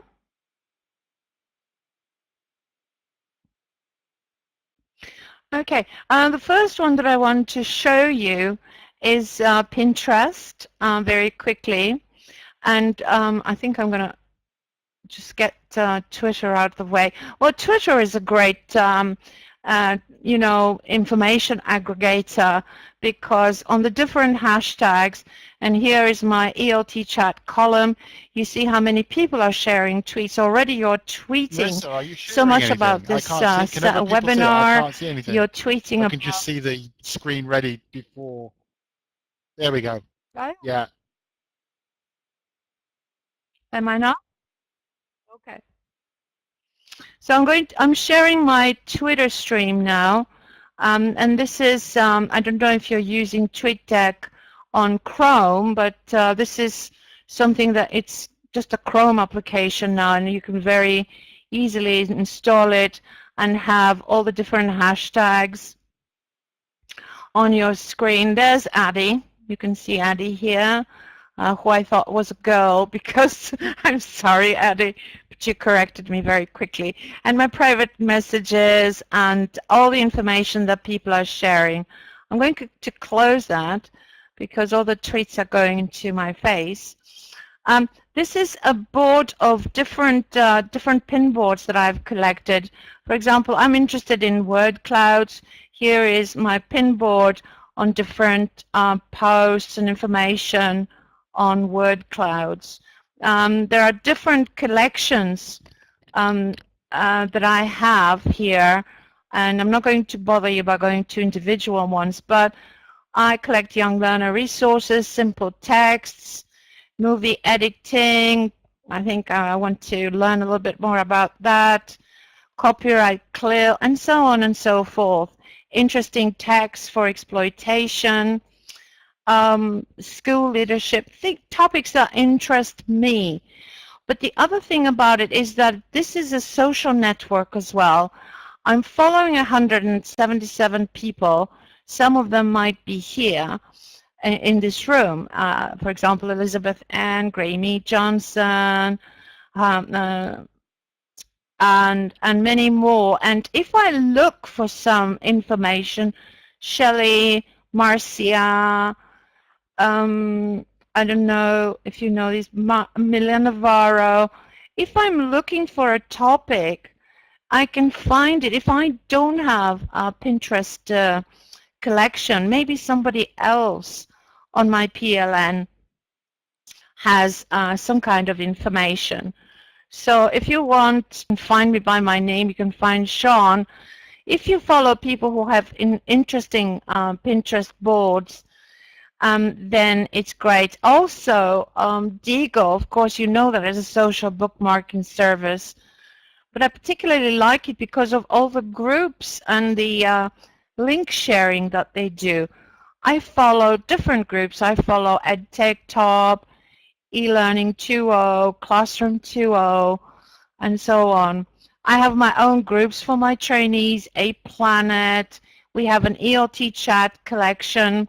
Okay, the first one that I want to show you is Pinterest very quickly, and I think I'm going to just get Twitter out of the way. Well, Twitter is a great you know, information aggregator, because on the different hashtags, and here is my ELT chat column, you see how many people are sharing tweets. Already you're tweeting so much anything? about this webinar. You're tweeting. I can just see the screen ready before. There we go. Okay. Yeah. Am I not? Okay. So I'm sharing my Twitter stream now, and this is I don't know if you're using TweetDeck on Chrome, but this is something that it's just a Chrome application now, and you can very easily install it and have all the different hashtags on your screen. There's Addie. You can see Addie here, who I thought was a girl because I'm sorry, Addie, but you corrected me very quickly. And my private messages and all the information that people are sharing. I'm going to close that because all the tweets are going into my face. This is a board of different pin boards that I've collected. For example, I'm interested in word clouds. Here is my pin board on different posts and information on word clouds. There are different collections that I have here, and I'm not going to bother you by going to individual ones, but I collect young learner resources, simple texts, movie editing. I think I want to learn a little bit more about that. Copyright clear, and so on and so forth. Interesting texts for exploitation. School leadership, topics that interest me. But the other thing about it is that this is a social network as well. I'm following 177 people. Some of them might be here in this room. For example, Elizabeth Ann, Graeme Johnson, and many more. And if I look for some information, Shelley, Marcia, I don't know if you know these, Milena Navarro. If I'm looking for a topic, I can find it. If I don't have a Pinterest collection, maybe somebody else on my PLN has some kind of information. So if you want to find me by my name, you can find Shaun. If you follow people who have interesting Pinterest boards, then it's great. Also, Digo, of course, you know that as a social bookmarking service, but I particularly like it because of all the groups and the link sharing that they do. I follow different groups. I follow EdTech Top, e-learning 2.0, classroom 2.0, and so on. I have my own groups for my trainees, A Planet. We have an ELT chat collection.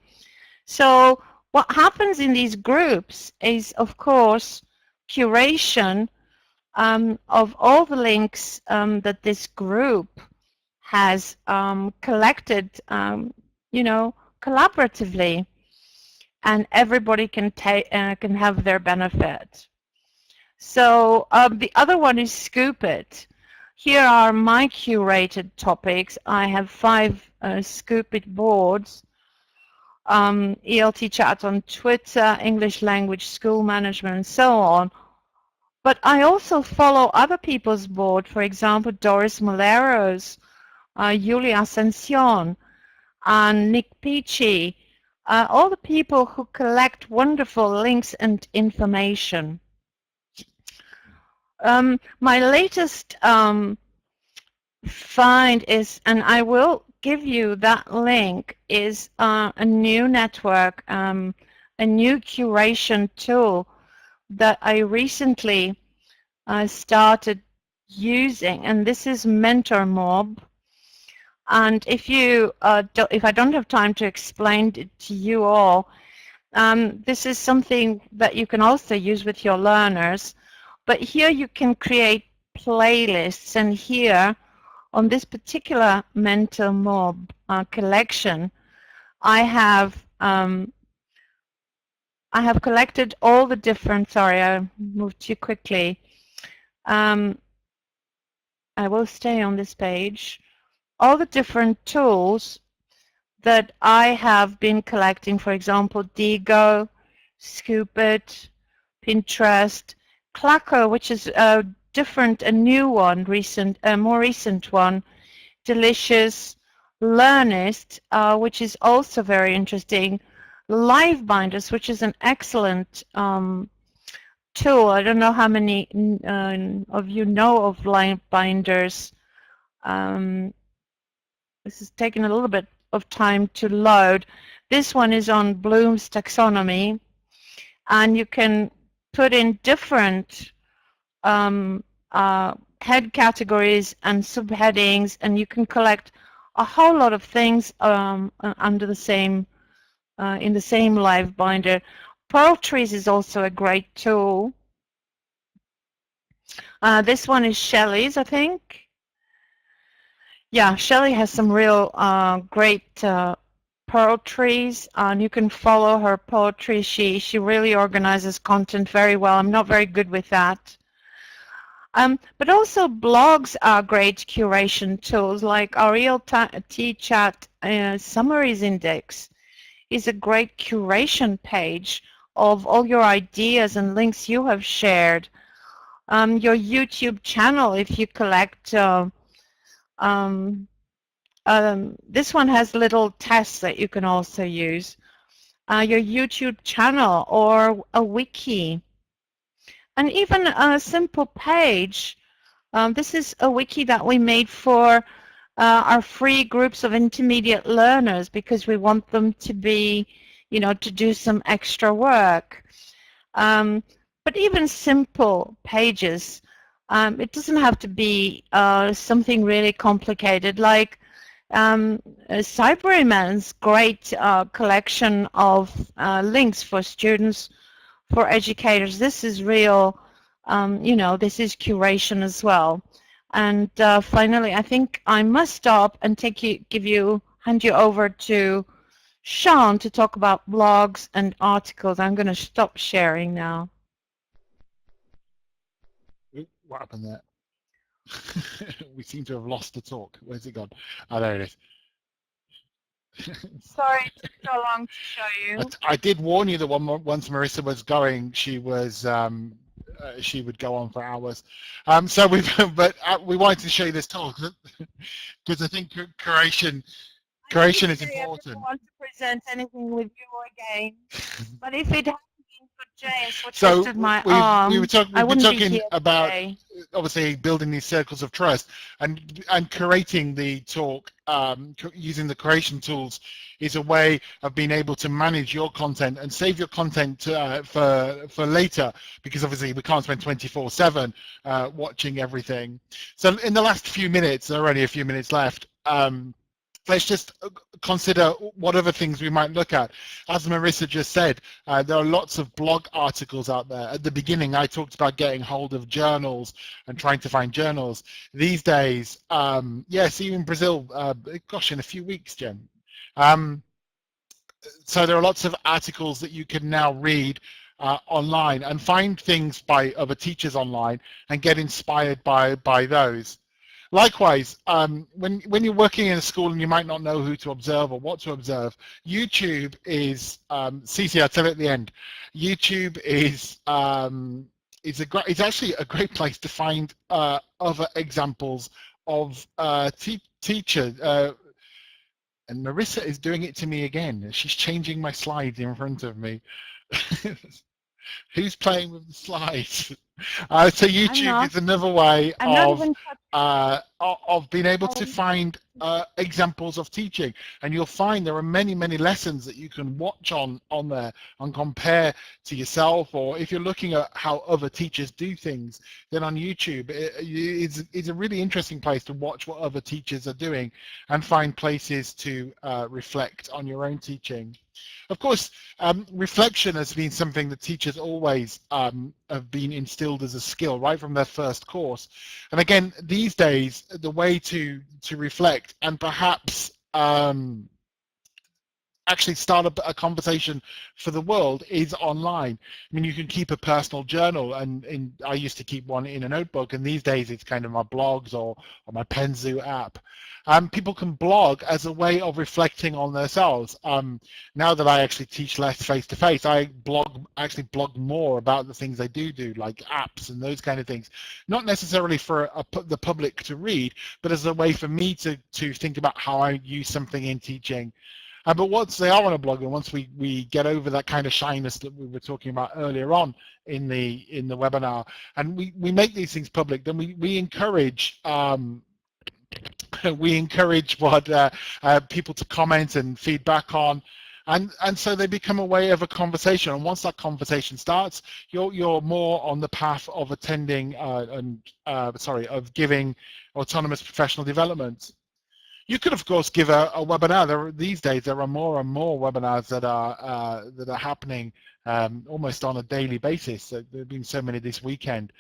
So what happens in these groups is, of course, curation of all the links that this group has collected, collaboratively, and everybody can have their benefit. So the other one is Scoop It. Here are my curated topics. I have 5 Scoop It boards. ELT chat on Twitter, English language, school management, and so on. But I also follow other people's board, for example, Doris Molero's, Julia Ascension, and Nick Peachy, all the people who collect wonderful links and information. My latest find is, and I will give you that link, is a new network, a new curation tool that I recently started using, and this is MentorMob. And if I don't have time to explain it to you all, this is something that you can also use with your learners. But here you can create playlists, and here on this particular MentorMob collection, I have collected all the different. Sorry, I moved too quickly. I will stay on this page. All the different tools that I have been collecting, for example, Digo, Scoop It, Pinterest, Clacker, which is a new one, more recent one, Delicious, Learnist, which is also very interesting, Live Binders, which is an excellent tool. I don't know how many of you know of Live Binders. This is taking a little bit of time to load. This one is on Bloom's taxonomy, and you can put in different head categories and subheadings, and you can collect a whole lot of things under the same in the same live binder. Pearl Trees is also a great tool. This one is Shelley's, I think. Yeah, Shelley has some real great Pearl Trees, and you can follow her poetry. She really organizes content very well. I'm not very good with that. But also blogs are great curation tools, like our ELT chat summaries index is a great curation page of all your ideas and links you have shared. Your YouTube channel, if you collect, this one has little tests that you can also use. Your YouTube channel or a wiki. And even a simple page. This is a wiki that we made for our free groups of intermediate learners, because we want them to be, to do some extra work. But even simple pages, it doesn't have to be something really complicated, like Cyberman's great collection of links for students, for educators. This is real, this is curation as well. And finally, I think I must stop and hand you over to Shaun to talk about blogs and articles. I'm going to stop sharing now. What happened there? We seem to have lost the talk. Where's it gone? Oh, there it is. Sorry it took so long to show you. I did warn you that once Marisa was going, she would go on for hours. So we wanted to show you this talk because I think curation is important. I don't want to present anything with you again, but if it hadn't been for James, which twisted my arm, I wouldn't be here about today. obviously building these circles of trust and curating the talk using the curation tools is a way of being able to manage your content and save your content for later, because obviously we can't spend 24/7 watching everything. So in the last few minutes, there are only a few minutes left, let's just consider what other things we might look at. As Marisa just said, there are lots of blog articles out there. At the beginning, I talked about getting hold of journals and trying to find journals. These days, yes, even Brazil, gosh, in a few weeks, Jen. So there are lots of articles that you can now read online and find things by other teachers online and get inspired by those. Likewise, when you're working in a school and you might not know who to observe or what to observe, YouTube is, Cece, I'll tell you at the end, YouTube is it's actually a great place to find other examples of teachers. And Marisa is doing it to me again. She's changing my slides in front of me. Who's playing with the slides? So YouTube is another way of being able to find examples of teaching, and you'll find there are many lessons that you can watch on there and compare to yourself, or if you're looking at how other teachers do things, then on YouTube it's a really interesting place to watch what other teachers are doing and find places to reflect on your own teaching. Of course, reflection has been something that teachers always have been instilled as a skill right from their first course. And again, these days, the way to reflect and perhaps actually start a conversation for the world is online. I mean, you can keep a personal journal, and I used to keep one in a notebook, and these days it's kind of my blogs or my Penzu app. People can blog as a way of reflecting on themselves. Now that I actually teach less face-to-face, I actually blog more about the things I do, like apps and those kind of things. Not necessarily for the public to read, but as a way for me to think about how I use something in teaching. But once they are on a blog, and once we get over that kind of shyness that we were talking about earlier on in the webinar, and we make these things public, then we encourage we encourage what people to comment and feedback on, and so they become a way of a conversation. And once that conversation starts, you're more on the path of attending of giving autonomous professional development. You could, of course, give a webinar. These days, there are more and more webinars that are happening almost on a daily basis. There have been so many this weekend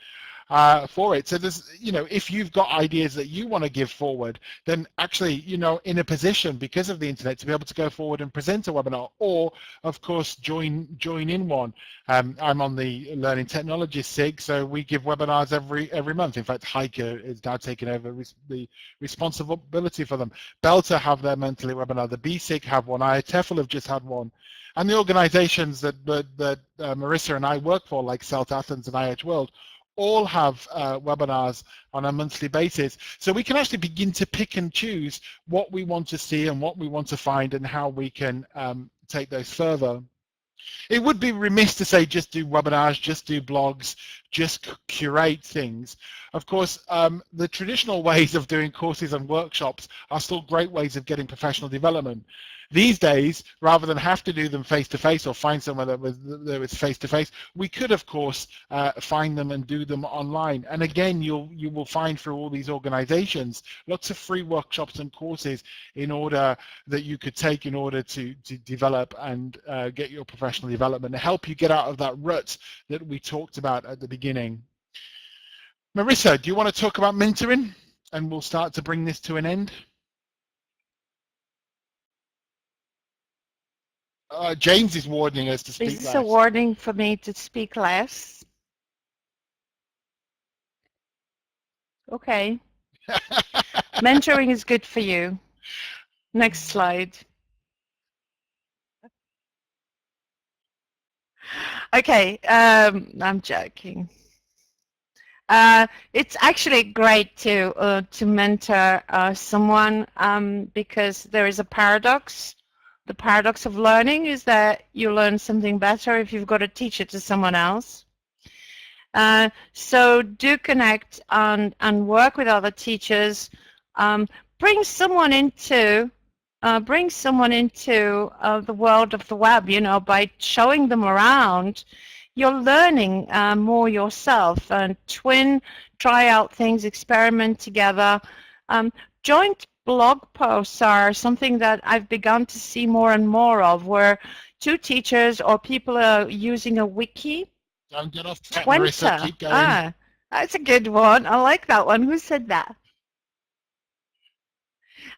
for it. So there's, if you've got ideas that you want to give forward, then actually, in a position because of the internet to be able to go forward and present a webinar, or of course join in one. I'm on the Learning Technologies SIG, so we give webinars every month. In fact, Heike is now taking over the responsibility for them. BELTA have their monthly webinar. The BSIG have one. IATEFL have just had one. And the organizations that Marisa and I work for, like South Athens and IH World, all have webinars on a monthly basis. So we can actually begin to pick and choose what we want to see and what we want to find and how we can take those further. It would be remiss to say just do webinars, just do blogs, just curate things. Of course, the traditional ways of doing courses and workshops are still great ways of getting professional development. These days, rather than have to do them face-to-face or find somewhere that was face-to-face, we could, of course, find them and do them online. And again, you will find through all these organizations lots of free workshops and courses in order that you could take in order to develop and get your professional development and help you get out of that rut that we talked about at the beginning. Marisa, do you want to talk about mentoring? And we'll start to bring this to an end. James is warning us to speak less. Is this a warning for me to speak less? Okay. Mentoring is good for you. Next slide. Okay, I'm joking. It's actually great to mentor someone because there is a paradox. The paradox of learning is that you learn something better if you've got to teach it to someone else. So do connect and work with other teachers. Bring someone into the world of the web. You know, by showing them around, you're learning more yourself. And try out things, experiment together. Joint blog posts are something that I've begun to see more and more of, where two teachers or people are using a wiki. Don't get off track, Marisa. Keep going. Ah, that's a good one. I like that one. Who said that?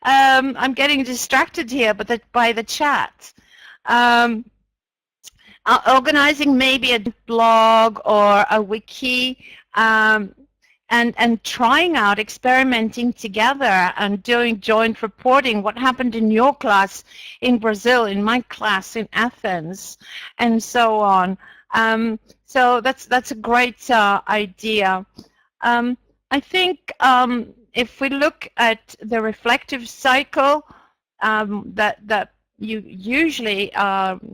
I'm getting distracted here, but by the chat. Organizing maybe a blog or a wiki, and trying out, experimenting together and doing joint reporting. What happened in your class in Brazil, in my class in Athens, and so on. So that's a great idea. I think if we look at the reflective cycle that you usually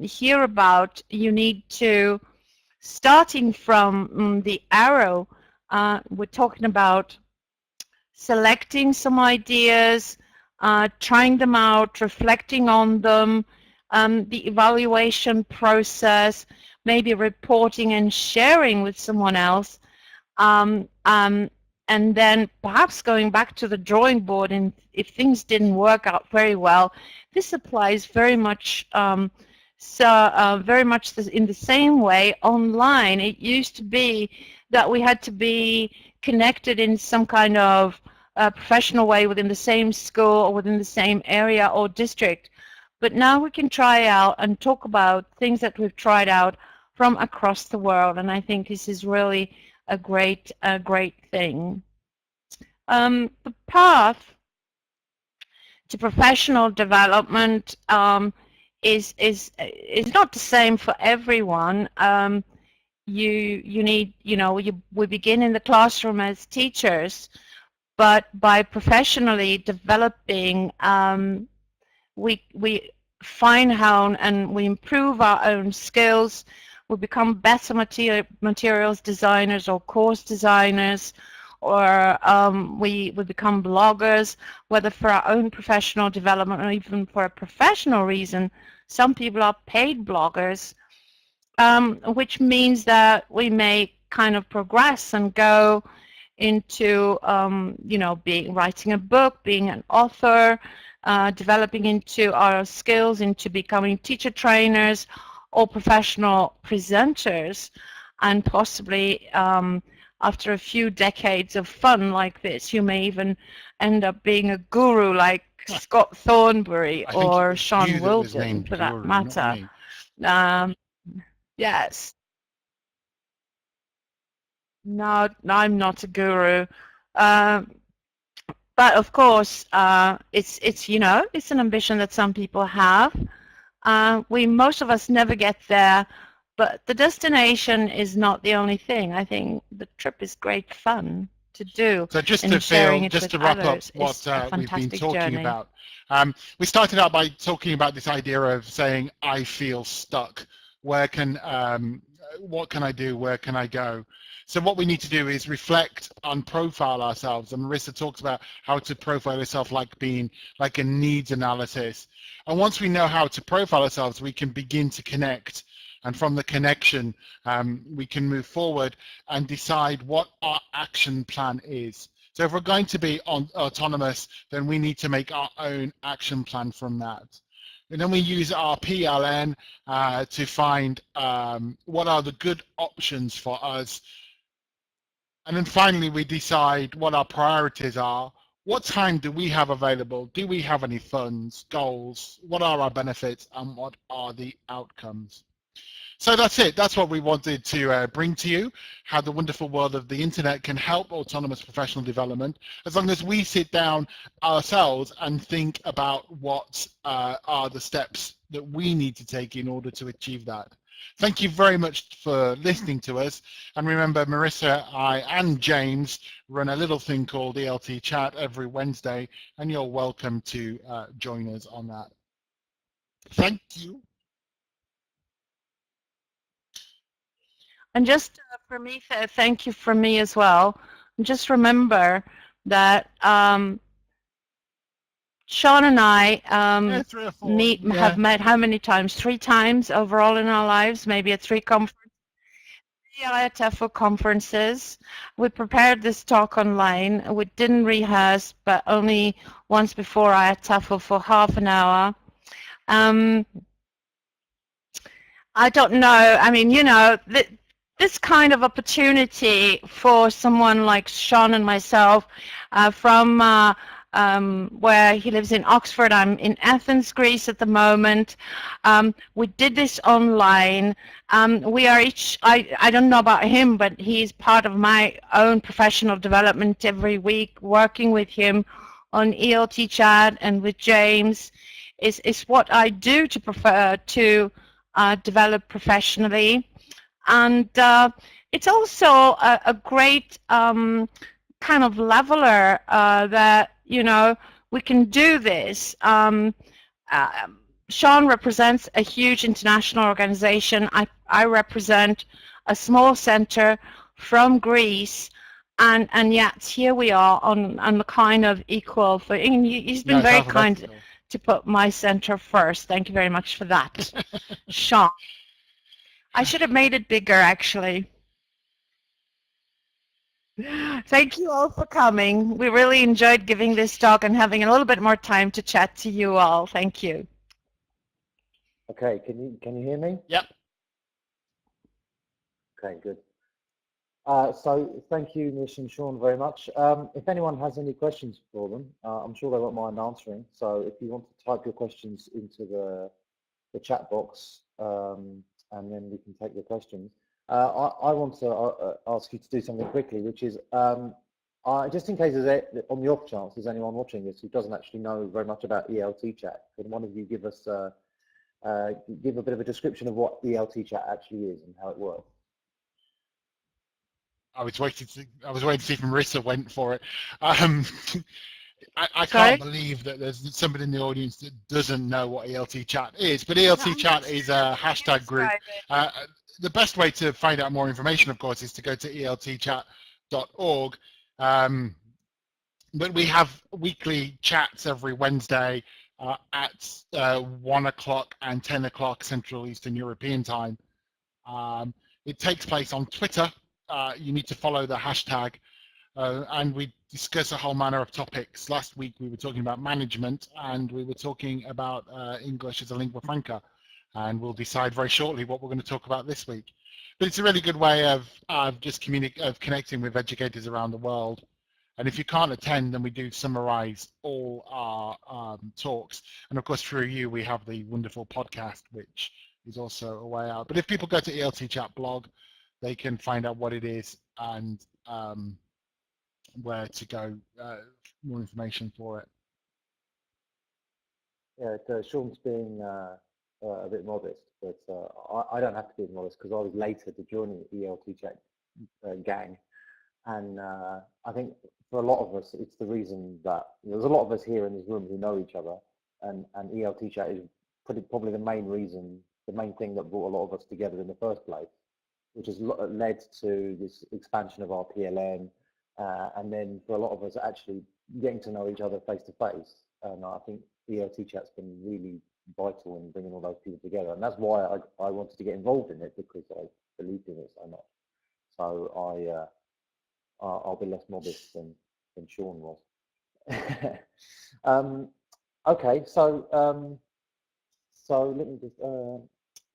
hear about, you need to, starting from the arrow, we're talking about selecting some ideas, trying them out, reflecting on them, the evaluation process, maybe reporting and sharing with someone else, and then perhaps going back to the drawing board, and if things didn't work out very well. This applies very much in the same way online. It used to be that we had to be connected in some kind of professional way within the same school or within the same area or district. But now we can try out and talk about things that we've tried out from across the world, and I think this is really a great thing. The path to professional development is not the same for everyone. You need, we begin in the classroom as teachers, but by professionally developing, we fine-hone and we improve our own skills. We become better materials designers or course designers, or we become bloggers, whether for our own professional development or even for a professional reason. Some people are paid bloggers, which means that we may kind of progress and go into, writing a book, being an author, developing into our skills, into becoming teacher trainers or professional presenters, and possibly after a few decades of fun like this, you may even end up being a guru like Scott Thornbury or Shaun Wilden, for that matter. Yes. No, I'm not a guru. But of course, it's an ambition that some people have. Most of us never get there, but the destination is not the only thing. I think the trip is great fun to do. So just to wrap up what we've been talking about, we started out by talking about this idea of saying, I feel stuck. What can I do? Where can I go? So what we need to do is reflect and profile ourselves. And Marisa talks about how to profile yourself like a needs analysis. And once we know how to profile ourselves, we can begin to connect. And from the connection, we can move forward and decide what our action plan is. So if we're going to be autonomous, then we need to make our own action plan from that. And then we use our PLN to find what are the good options for us. And then finally, we decide what our priorities are. What time do we have available? Do we have any funds, goals? What are our benefits and what are the outcomes? So that's it. That's what we wanted to bring to you, how the wonderful world of the internet can help autonomous professional development, as long as we sit down ourselves and think about what are the steps that we need to take in order to achieve that. Thank you very much for listening to us. And remember, Marisa, I, and James run a little thing called ELT Chat every Wednesday, and you're welcome to join us on that. Thank you. And just for me, thank you from me as well. And just remember that Shaun and I Yeah, 3 or 4. have met how many times? 3 times overall in our lives, maybe at 3 IATEFL conferences. We prepared this talk online. We didn't rehearse, but only once before IATEFL for half an hour. I don't know. I mean, you know, this kind of opportunity for someone like Shaun and myself from where he lives in Oxford. I'm in Athens, Greece at the moment. We did this online. We are each, I don't know about him, but he's part of my own professional development every week, working with him on ELT chat and with James is what I do to prefer to develop professionally. And it's also a great kind of leveler that, you know, we can do this. Shaun represents a huge international organization. I represent a small center from Greece. And yet here we are on the kind of equal thing. He's been very kind to put my center first. Thank you very much for that, Shaun. I should have made it bigger, actually. Thank you all for coming. We really enjoyed giving this talk and having a little bit more time to chat to you all. Thank you. Okay, can you hear me? Yep. Okay, good. So thank you, Marisa and Shaun, very much. If anyone has any questions for them, I'm sure they won't mind answering. So if you want to type your questions into the chat box, and then we can take your questions. I want to ask you to do something quickly, which is just in case there's on the off chance there's anyone watching this who doesn't actually know very much about ELT chat, can one of you give us give a bit of a description of what ELT chat actually is and how it works? I was waiting to see if Marisa went for it. I can't believe that there's somebody in the audience that doesn't know what ELT chat is, but ELT chat is a hashtag group. The best way to find out more information, of course, is to go to eltchat.org. But we have weekly chats every Wednesday at 1 o'clock and 10 o'clock Central Eastern European time. It takes place on Twitter. You need to follow the hashtag, and we discuss a whole manner of topics. Last week we were talking about management, and we were talking about English as a lingua franca, and we'll decide very shortly what we're going to talk about this week. But it's a really good way of just connecting with educators around the world. And if you can't attend, then we do summarize all our talks. And of course, through you, we have the wonderful podcast, which is also a way out. But if people go to ELT Chat blog, they can find out what it is and where to go, more information for it. Yeah, Shaun's being a bit modest, but I don't have to be modest because I was later to join the ELT Chat gang. And I think for a lot of us, it's the reason that there's a lot of us here in this room who know each other, and ELT Chat is probably the main reason, the main thing that brought a lot of us together in the first place, which has led to this expansion of our PLN, and then for a lot of us actually getting to know each other face to face. And I think ELT Chat's been really vital in bringing all those people together, and that's why I wanted to get involved in it, because I believed in it so much. So I'll be less modest than Shaun was. Okay, so let me just.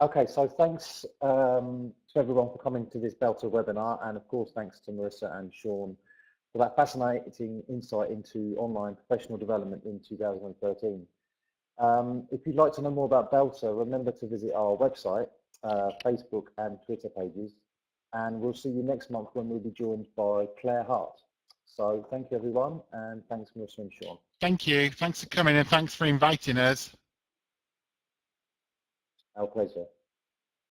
Okay, so thanks to everyone for coming to this BELTA webinar, and of course thanks to Marisa and Shaun for that fascinating insight into online professional development in 2013. If you'd like to know more about BELTA, remember to visit our website, Facebook and Twitter pages, and we'll see you next month when we'll be joined by Claire Hart. So thank you everyone, and thanks Marisa and Shaun. Thank you, thanks for coming and thanks for inviting us. Our pleasure.